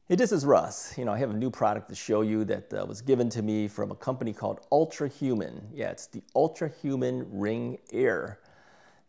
Hey, this is Russ. I have a new product to show you that was given to me from a company called Ultrahuman. Yeah, it's the Ultrahuman Ring Air.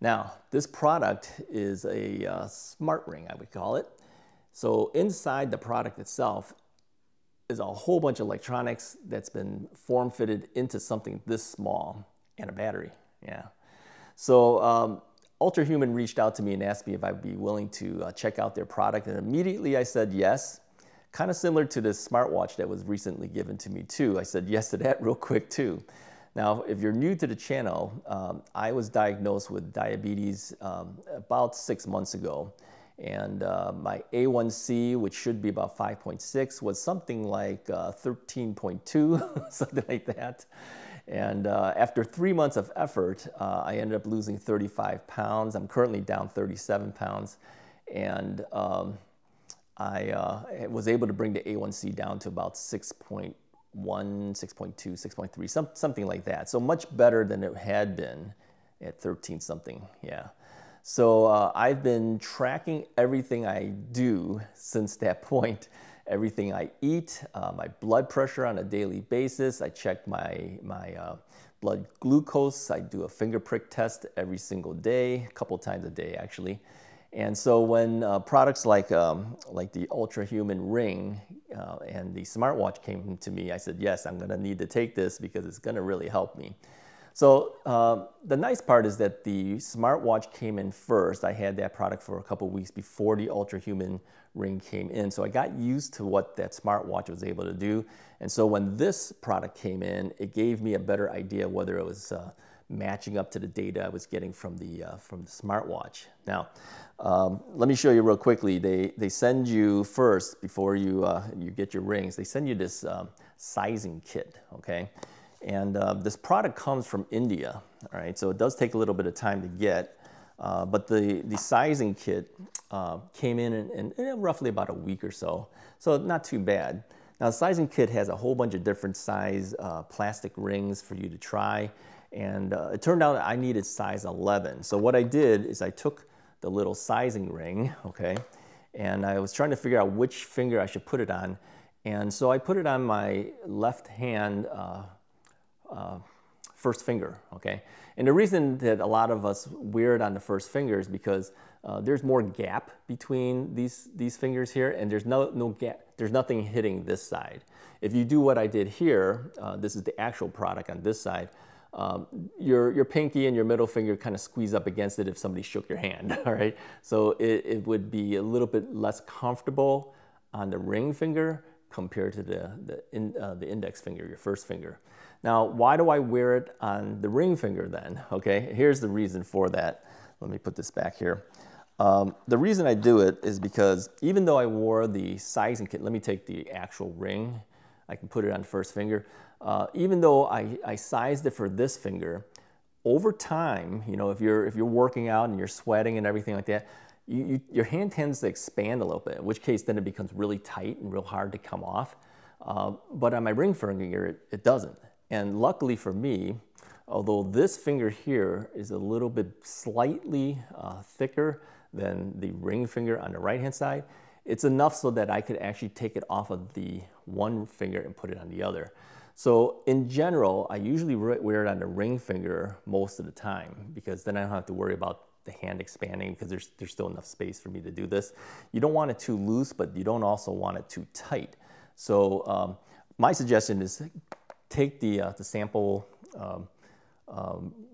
Now, this product is a smart ring, I would call it. So inside the product itself is a whole bunch of electronics that's been form-fitted into something this small and a battery. Yeah. So Ultrahuman reached out to me and asked me if I'd be willing to check out their product, and immediately I said yes. Kind of similar to this smartwatch that was recently given to me too. I said yes to that real quick too. Now, if you're new to the channel, I was diagnosed with diabetes about 6 months ago. And my A1C, which should be about 5.6, was something like 13.2, something like that. And after 3 months of effort, I ended up losing 35 pounds. I'm currently down 37 pounds. And I was able to bring the A1C down to about 6.1, 6.2, 6.3, something like that. So much better than it had been at 13 something, yeah. So I've been tracking everything I do since that point, everything I eat, my blood pressure on a daily basis. I check my blood glucose. I do a finger prick test every single day, a couple times a day actually. And so when products like the Ultrahuman Ring and the smartwatch came to me, I said, yes, I'm going to need to take this because it's going to really help me. So the nice part is that the smartwatch came in first. I had that product for a couple weeks before the Ultrahuman Ring came in. So I got used to what that smartwatch was able to do. And so when this product came in, it gave me a better idea whether it was matching up to the data I was getting from the smartwatch. Now, let me show you real quickly. They send you first, before you get your rings, they send you this sizing kit, okay? And this product comes from India, all right? So it does take a little bit of time to get, but the sizing kit came in roughly about a week or so, so not too bad. Now, the sizing kit has a whole bunch of different size plastic rings for you to try, and it turned out I needed size 11. So what I did is I took the little sizing ring, okay, and I was trying to figure out which finger I should put it on, and so I put it on my left hand first finger, okay? And the reason that a lot of us wear it on the first finger is because there's more gap between these fingers here, and there's no gap, there's nothing hitting this side. If you do what I did here, this is the actual product on this side, your pinky and your middle finger kind of squeeze up against it if somebody shook your hand, all right? So it would be a little bit less comfortable on the ring finger compared to the index finger, your first finger. Now, why do I wear it on the ring finger then? Okay, here's the reason for that. Let me put this back here. The reason I do it is because even though I wore the sizing kit, let me take the actual ring, I can put it on the first finger. Even though I sized it for this finger, over time, you know, if you're working out and you're sweating and everything like that, your hand tends to expand a little bit, in which case then it becomes really tight and real hard to come off. But on my ring finger, it doesn't. And luckily for me, although this finger here is a little bit slightly thicker than the ring finger on the right-hand side, it's enough so that I could actually take it off of the one finger and put it on the other. So in general, I usually wear it on the ring finger most of the time because then I don't have to worry about the hand expanding because there's still enough space for me to do this. You don't want it too loose, but you don't also want it too tight. So my suggestion is take the sample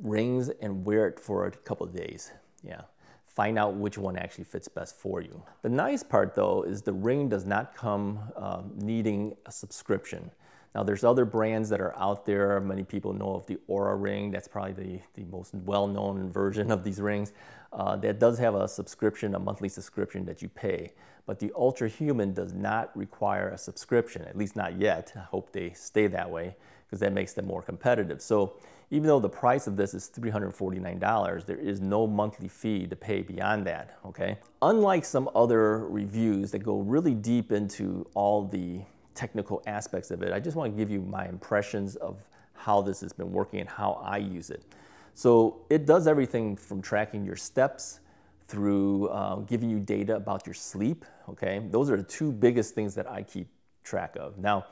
rings and wear it for a couple of days. Yeah. Find out which one actually fits best for you. The nice part though is the ring does not come needing a subscription. Now there's other brands that are out there. Many people know of the Aura ring. That's probably the most well-known version of these rings. That does have a subscription, a monthly subscription that you pay. But the Ultrahuman does not require a subscription, at least not yet. I hope they stay that way because that makes them more competitive. So even though the price of this is $349, there is no monthly fee to pay beyond that, okay? Unlike some other reviews that go really deep into all the technical aspects of it, I just want to give you my impressions of how this has been working and how I use it. So it does everything from tracking your steps, through giving you data about your sleep, okay? Those are the two biggest things that I keep track of. Now,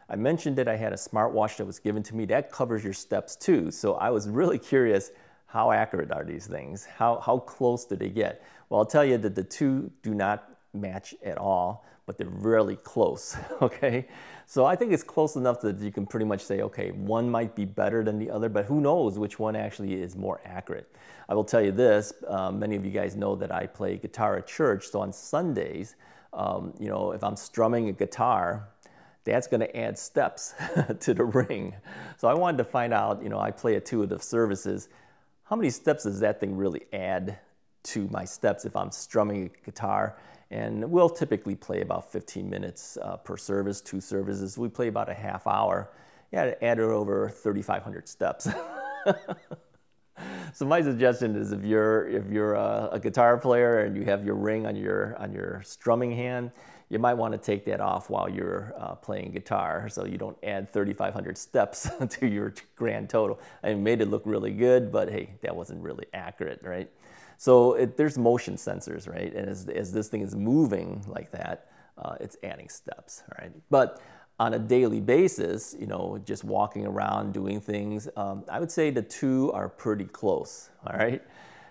I mentioned that I had a smartwatch that was given to me. That covers your steps too. So I was really curious, how accurate are these things? How close do they get? Well, I'll tell you that the two do not match at all, but they're really close, okay? So I think it's close enough that you can pretty much say, okay, one might be better than the other, but who knows which one actually is more accurate. I will tell you this, many of you guys know that I play guitar at church, so on Sundays, you know, if I'm strumming a guitar, that's going to add steps to the ring. So I wanted to find out, you know, I play at 2 of the services, how many steps does that thing really add to my steps if I'm strumming a guitar? And we'll typically play about 15 minutes per service, 2 services. We play about a half hour. Yeah, it added over 3,500 steps. So my suggestion is if you're a guitar player and you have your ring on your strumming hand, you might want to take that off while you're playing guitar so you don't add 3,500 steps to your grand total. I made it look really good, but hey, that wasn't really accurate, right? So there's motion sensors, right? And as this thing is moving like that, it's adding steps, right? But on a daily basis, you know, just walking around doing things, I would say the two are pretty close, all right?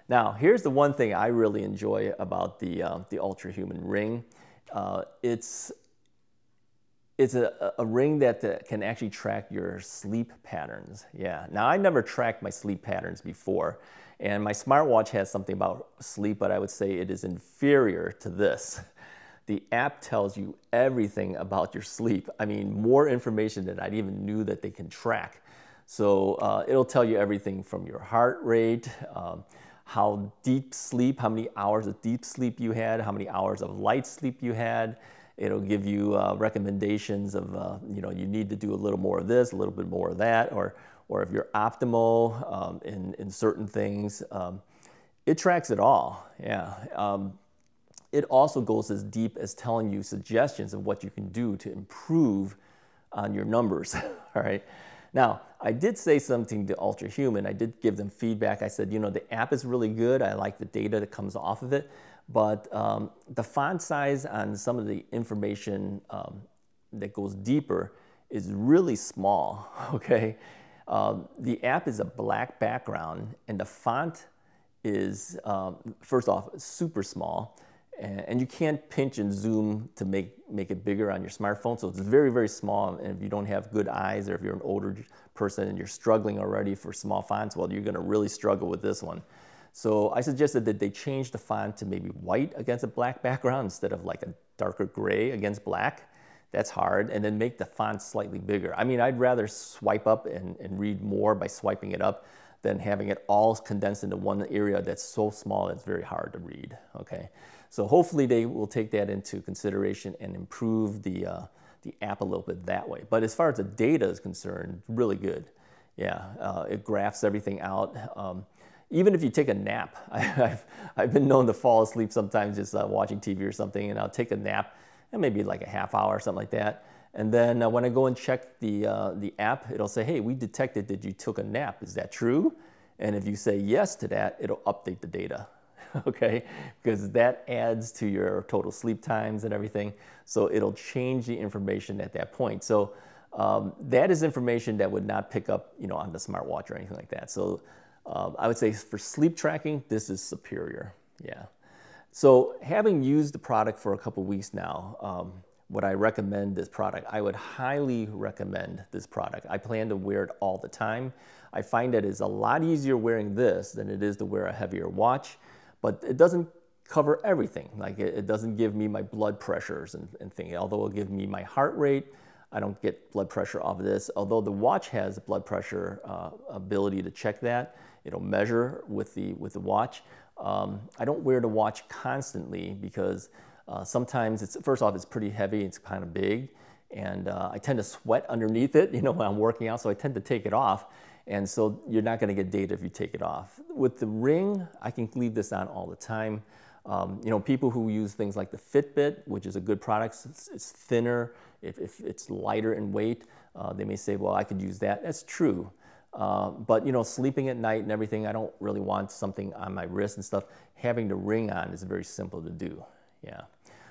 Now, here's the one thing I really enjoy about the Ultrahuman ring. It's a ring that can actually track your sleep patterns. Yeah. Now, I never tracked my sleep patterns before, and my smartwatch has something about sleep, but I would say it is inferior to this. The app tells you everything about your sleep. I mean, more information than I even knew that they can track. So it'll tell you everything from your heart rate, how deep sleep, how many hours of deep sleep you had, how many hours of light sleep you had. It'll give you recommendations of, you know, you need to do a little more of this, a little bit more of that, or if you're optimal in certain things. It tracks it all, yeah. It also goes as deep as telling you suggestions of what you can do to improve on your numbers, all right? Now, I did say something to Ultrahuman. I did give them feedback. I said, you know, the app is really good. I like the data that comes off of it, but the font size on some of the information that goes deeper is really small, okay? The app is a black background, and the font is, first off, super small. And you can't pinch and zoom to make it bigger on your smartphone. So it's very, very small. And if you don't have good eyes, or if you're an older person and you're struggling already for small fonts, well, you're going to really struggle with this one. So I suggested that they change the font to maybe white against a black background instead of like a darker gray against black. That's hard. And then make the font slightly bigger. I mean, I'd rather swipe up and read more by swiping it up than having it all condensed into one area that's so small it's very hard to read, okay? So hopefully they will take that into consideration and improve the app a little bit that way. But as far as the data is concerned, really good. Yeah, it graphs everything out. Even if you take a nap, I've been known to fall asleep sometimes just watching TV or something, and I'll take a nap, and maybe like a half hour or something like that. And then when I go and check the app, it'll say, hey, we detected that you took a nap. Is that true? And if you say yes to that, it'll update the data. Okay, because that adds to your total sleep times and everything. So it'll change the information at that point. So that is information that would not pick up, you know, on the smartwatch or anything like that. So I would say for sleep tracking, this is superior. Yeah. So having used the product for a couple weeks now, would I recommend this product? I would highly recommend this product. I plan to wear it all the time. I find that it's a lot easier wearing this than it is to wear a heavier watch. But it doesn't cover everything. Like it doesn't give me my blood pressures and things. Although it'll give me my heart rate, I don't get blood pressure off of this. Although the watch has blood pressure ability to check that. It'll measure with the watch. I don't wear the watch constantly because sometimes first off, it's pretty heavy. It's kind of big. And I tend to sweat underneath it, you know, when I'm working out. So I tend to take it off. And so you're not going to get data if you take it off. With the ring, I can leave this on all the time. You know, people who use things like the Fitbit, which is a good product, it's thinner, if it's lighter in weight, they may say, well, I could use that. That's true. But you know, sleeping at night and everything, I don't really want something on my wrist and stuff. Having the ring on is very simple to do. Yeah.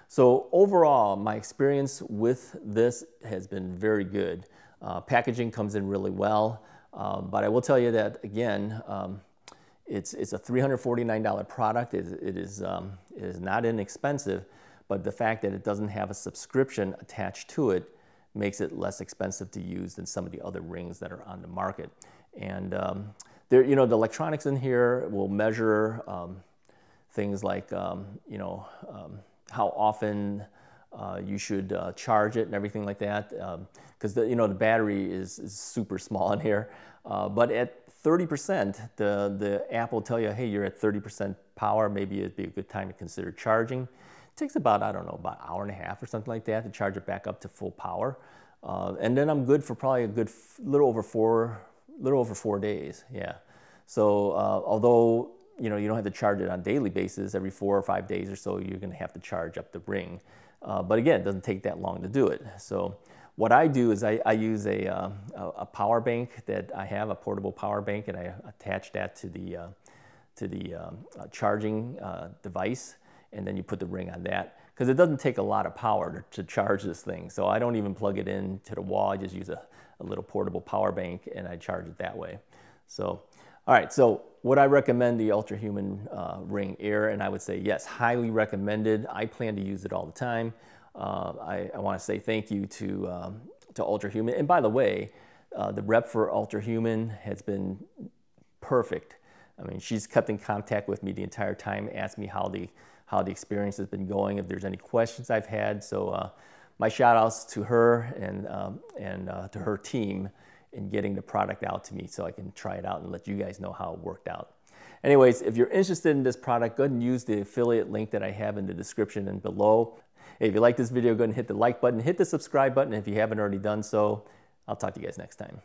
So overall, my experience with this has been very good. Packaging comes in really well, but I will tell you that again, it's a $349 product. It is not inexpensive, but the fact that it doesn't have a subscription attached to it makes it less expensive to use than some of the other rings that are on the market. And there, you know, the electronics in here will measure things like, you know, how often you should charge it and everything like that, because you know, the battery is super small in here. But at 30%, the app will tell you, hey, you're at 30% power. Maybe it'd be a good time to consider charging. It takes about, I don't know, about an hour and a half or something like that to charge it back up to full power. And then I'm good for probably a good little over four days. Yeah. So although you know, you don't have to charge it on a daily basis, every 4 or 5 days or so, you're going to have to charge up the ring. But again, it doesn't take that long to do it. So what I do is I use a power bank that I have, a portable power bank, and I attach that to the charging device, and then you put the ring on that, because it doesn't take a lot of power to charge this thing. So I don't even plug it in to the wall. I just use a little portable power bank, and I charge it that way. So, all right, so would I recommend the Ultrahuman Ring Air? And I would say yes, highly recommended. I plan to use it all the time. I want to say thank you to Ultrahuman. And by the way, the rep for Ultrahuman has been perfect. I mean, she's kept in contact with me the entire time, asked me how the experience has been going, if there's any questions I've had. So my shout outs to her and to her team in getting the product out to me so I can try it out and let you guys know how it worked out. Anyways, if you're interested in this product, go ahead and use the affiliate link that I have in the description and below. Hey, if you like this video, go ahead and hit the like button, hit the subscribe button if you haven't already done so. I'll talk to you guys next time.